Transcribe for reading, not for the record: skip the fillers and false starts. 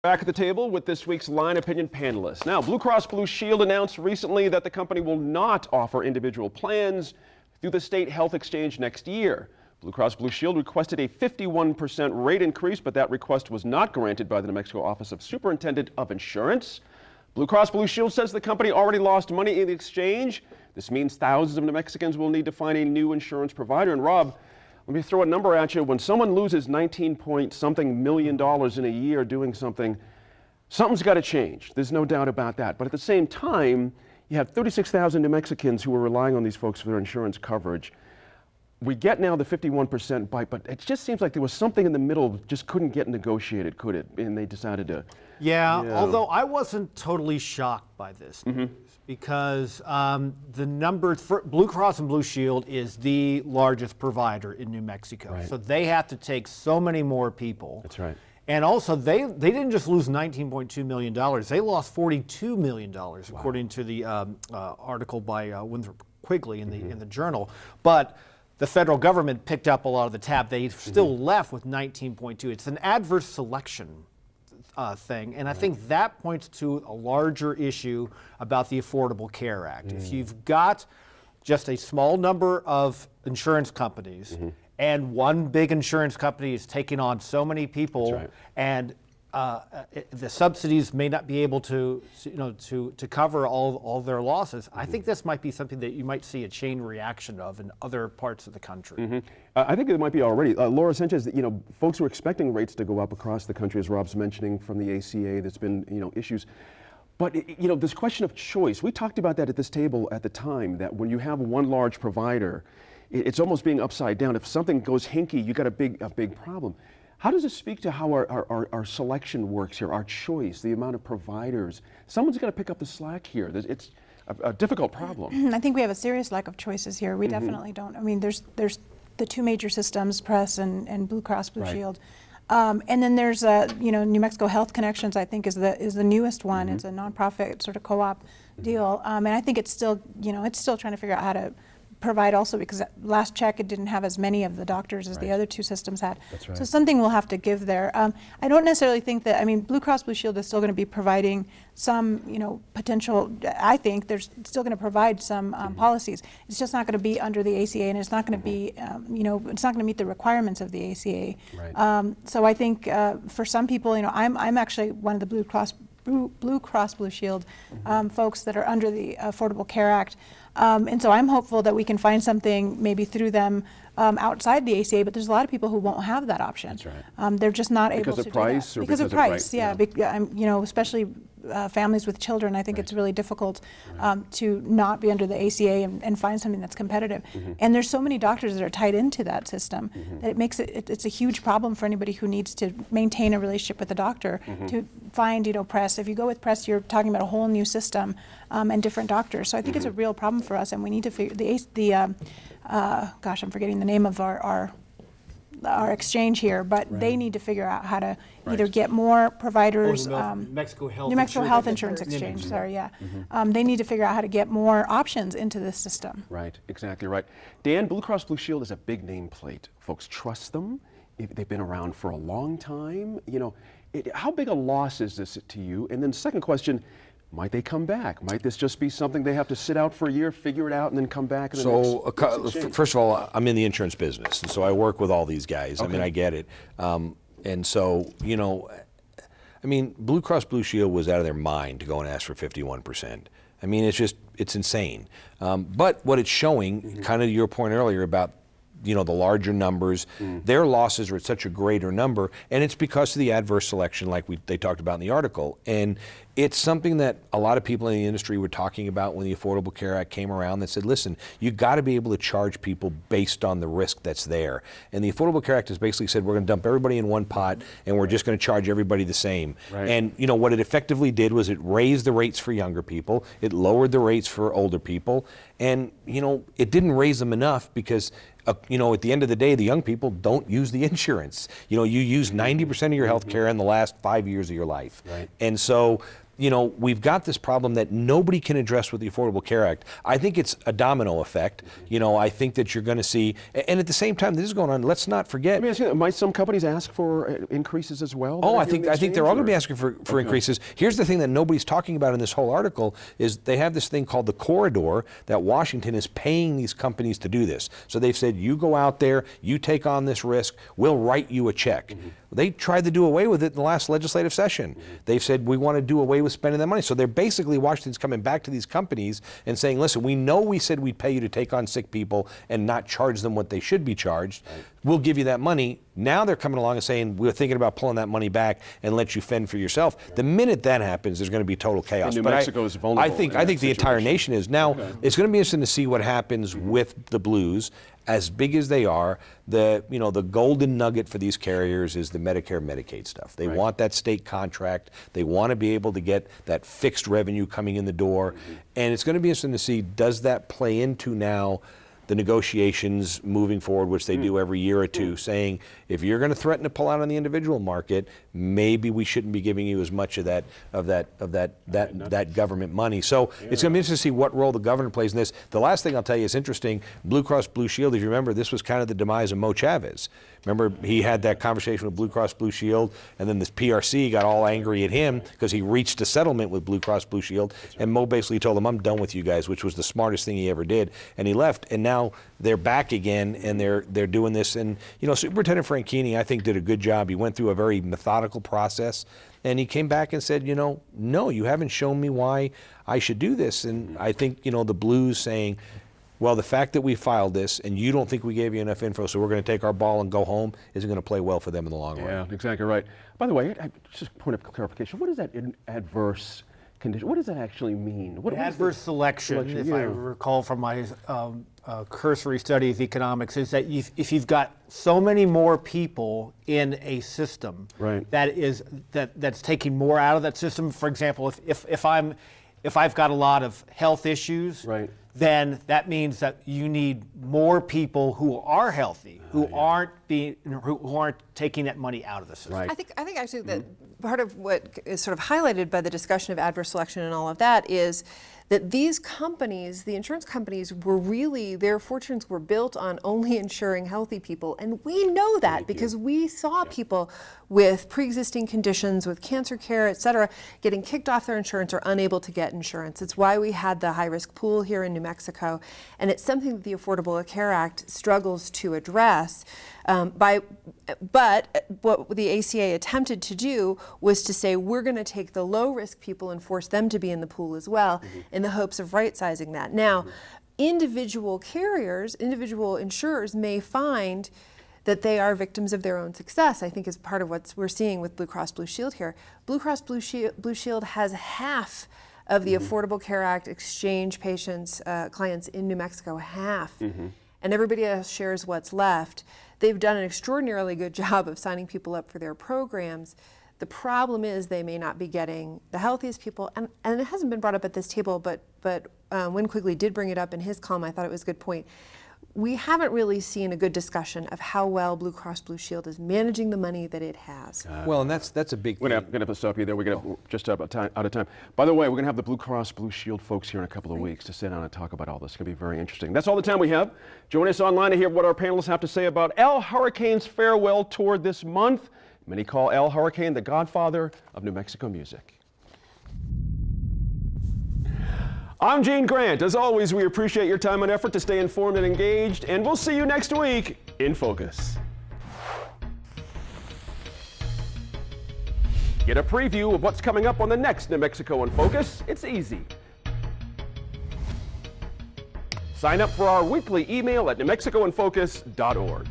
Back at the table with this week's Line Opinion panelists. Now, Blue Cross Blue Shield announced recently that the company will not offer individual plans through the state health exchange next year. Blue Cross Blue Shield requested a 51% rate increase, but that request was not granted by the New Mexico Office of Superintendent of Insurance. Blue Cross Blue Shield says the company already lost money in the exchange. This means thousands of New Mexicans will need to find a new insurance provider. And Rob, let me throw a number at you. When someone loses 19-point-something million in a year doing something, something's got to change. There's no doubt about that. But at the same time, you have 36,000 New Mexicans who are relying on these folks for their insurance coverage. We get now the 51% bite, but it just seems like there was something in the middle just couldn't get negotiated, could it? And they decided to. Yeah, although I wasn't totally shocked by this news because the number for Blue Cross and Blue Shield is the largest provider in New Mexico. Right. So they have to take so many more people. That's right. And also, they didn't just lose $19.2 million. They lost $42 million, according to the article by Winthrop Quigley in the Journal. But the federal government picked up a lot of the tab. They still left with 19.2. It's an adverse selection thing, and I think that points to a larger issue about the Affordable Care Act. If you've got just a small number of insurance companies and one big insurance company is taking on so many people, and the subsidies may not be able to cover all their losses. I think this might be something that you might see a chain reaction of in other parts of the country. I think it might be already. Laura Sanchez, folks were expecting rates to go up across the country, as Rob's mentioning, from the ACA. There's been, issues. But, this question of choice, we talked about that at this table at the time, that when you have one large provider, it's almost being upside down. If something goes hinky, you got a big problem. How does it speak to how our selection works here, our choice, the amount of providers? Someone's got to pick up the slack here. It's a difficult problem. I think we have a serious lack of choices here. We definitely don't. I mean, there's the two major systems, Press and Blue Cross Blue Shield. And then there's New Mexico Health Connections, I think, is the newest one. It's a nonprofit sort of co-op deal. And I think it's still, it's still trying to figure out how to provide also, because last check it didn't have as many of the doctors as the other two systems had. That's right. So something we'll have to give there. I don't necessarily think that, Blue Cross Blue Shield is still going to be providing some, potential, I think they're still going to provide some policies. It's just not going to be under the ACA, and it's not going to be, it's not going to meet the requirements of the ACA. Right. So I think for some people, I'm actually one of the Blue Cross Blue Shield folks that are under the Affordable Care Act. And so I'm hopeful that we can find something maybe through them outside the ACA, but there's a lot of people who won't have that option. That's right. They're just not able to do that. Because of price, yeah. Especially families with children, I think it's really difficult to not be under the ACA and find something that's competitive. And there's so many doctors that are tied into that system that it makes it's a huge problem for anybody who needs to maintain a relationship with a doctor to find, Press. If you go with Press, you're talking about a whole new system and different doctors. So I think it's a real problem for us, and we need to figure gosh, I'm forgetting the name of our exchange here, but they need to figure out how to either get more providers. New Mexico Health Insurance Exchange. Sorry, they need to figure out how to get more options into this system. Right, exactly right. Dan, Blue Cross Blue Shield is a big nameplate. Folks trust them. They've been around for a long time. How big a loss is this to you? And then second question, might they come back? Might this just be something they have to sit out for a year, figure it out, and then come back? First of all, I'm in the insurance business, and so I work with all these guys. Okay. I get it. And so, Blue Cross Blue Shield was out of their mind to go and ask for 51%. It's insane. But what it's showing, kind of your point earlier about the larger numbers, their losses are at such a greater number, and it's because of the adverse selection like they talked about in the article. And it's something that a lot of people in the industry were talking about when the Affordable Care Act came around that said, listen, you got to be able to charge people based on the risk that's there. And the Affordable Care Act has basically said we're going to dump everybody in one pot and we're just going to charge everybody the same. Right. And what it effectively did was it raised the rates for younger people, it lowered the rates for older people, and it didn't raise them enough because at the end of the day, the young people don't use the insurance. You use 90% of your health care in the last 5 years of your life. Right. And so you know, we've got this problem that nobody can address with the Affordable Care Act. I think it's a domino effect. You know, I think that you're going to see, and at the same time this is going on, let's not forget. Let me ask you, might some companies ask for increases as well? Oh, I think they're all going to be asking for increases. Here's the thing that nobody's talking about in this whole article is they have this thing called the corridor that Washington is paying these companies to do this. So they've said, you go out there, you take on this risk, we'll write you a check. They tried to do away with it in the last legislative session. They've said, we want to do away with spending that money. So they're basically, Washington's coming back to these companies and saying, listen, we know we said we'd pay you to take on sick people and not charge them what they should be charged. We'll give you that money. Now they're coming along and saying, we're thinking about pulling that money back and let you fend for yourself. The minute that happens, there's going to be total chaos. And New Mexico is vulnerable. I think the entire nation is. Now, it's going to be interesting to see what happens with the Blues. As big as they are, the golden nugget for these carriers is the Medicare, Medicaid stuff. They want that state contract. They want to be able to get that fixed revenue coming in the door. And it's going to be interesting to see, does that play into now the negotiations moving forward, which they do every year or two, saying, if you're going to threaten to pull out on the individual market, maybe we shouldn't be giving you as much of that government money. So it's going to be interesting to see what role the governor plays in this. The last thing I'll tell you is interesting. Blue Cross Blue Shield, if you remember, this was kind of the demise of Mo Chavez. Remember, he had that conversation with Blue Cross Blue Shield, and then this PRC got all angry at him because he reached a settlement with Blue Cross Blue Shield, and Mo basically told him, I'm done with you guys, which was the smartest thing he ever did, and he left. And now they're back again, and they're doing this. And Superintendent Franchini, I think, did a good job. He went through a very methodical process, and he came back and said, no, you haven't shown me why I should do this. And I think, the Blues saying, well, the fact that we filed this and you don't think we gave you enough info, so we're going to take our ball and go home, isn't going to play well for them in the long run. Yeah, exactly right. By the way, just a point of clarification, what is that adverse condition? What does that actually mean? Adverse selection, if I recall from my cursory study of economics, is that if you've got so many more people in a system that's taking more out of that system. For example, if I've got a lot of health issues, then that means that you need more people who are healthy, who aren't taking that money out of the system. I think actually that part of what is sort of highlighted by the discussion of adverse selection and all of that is that these companies, the insurance companies, their fortunes were built on only insuring healthy people. And we know that because we saw people with pre-existing conditions, with cancer care, et cetera, getting kicked off their insurance or unable to get insurance. It's why we had the high-risk pool here in New Mexico. And it's something that the Affordable Care Act struggles to address. But what the ACA attempted to do was to say, we're going to take the low-risk people and force them to be in the pool as well, in the hopes of right-sizing that. Now, individual carriers, individual insurers may find that they are victims of their own success, I think is part of what we're seeing with Blue Cross Blue Shield here. Blue Cross Blue Shield has half of the Affordable Care Act exchange patients, clients in New Mexico, half. And everybody else shares what's left. They've done an extraordinarily good job of signing people up for their programs. The problem is they may not be getting the healthiest people, and it hasn't been brought up at this table, but Win Quigley did bring it up in his column. I thought it was a good point. We haven't really seen a good discussion of how well Blue Cross Blue Shield is managing the money that it has. Well, and that's a big thing. We're going to have to stop you there. We're going to just about out of time. By the way, we're going to have the Blue Cross Blue Shield folks here in a couple of weeks to sit down and talk about all this. It's going to be very interesting. That's all the time we have. Join us online to hear what our panelists have to say about El Hurricane's farewell tour this month. Many call El Hurricane the godfather of New Mexico music. I'm Gene Grant. As always, we appreciate your time and effort to stay informed and engaged, and we'll see you next week in Focus. Get a preview of what's coming up on the next New Mexico in Focus. It's easy. Sign up for our weekly email at newmexicoinfocus.org.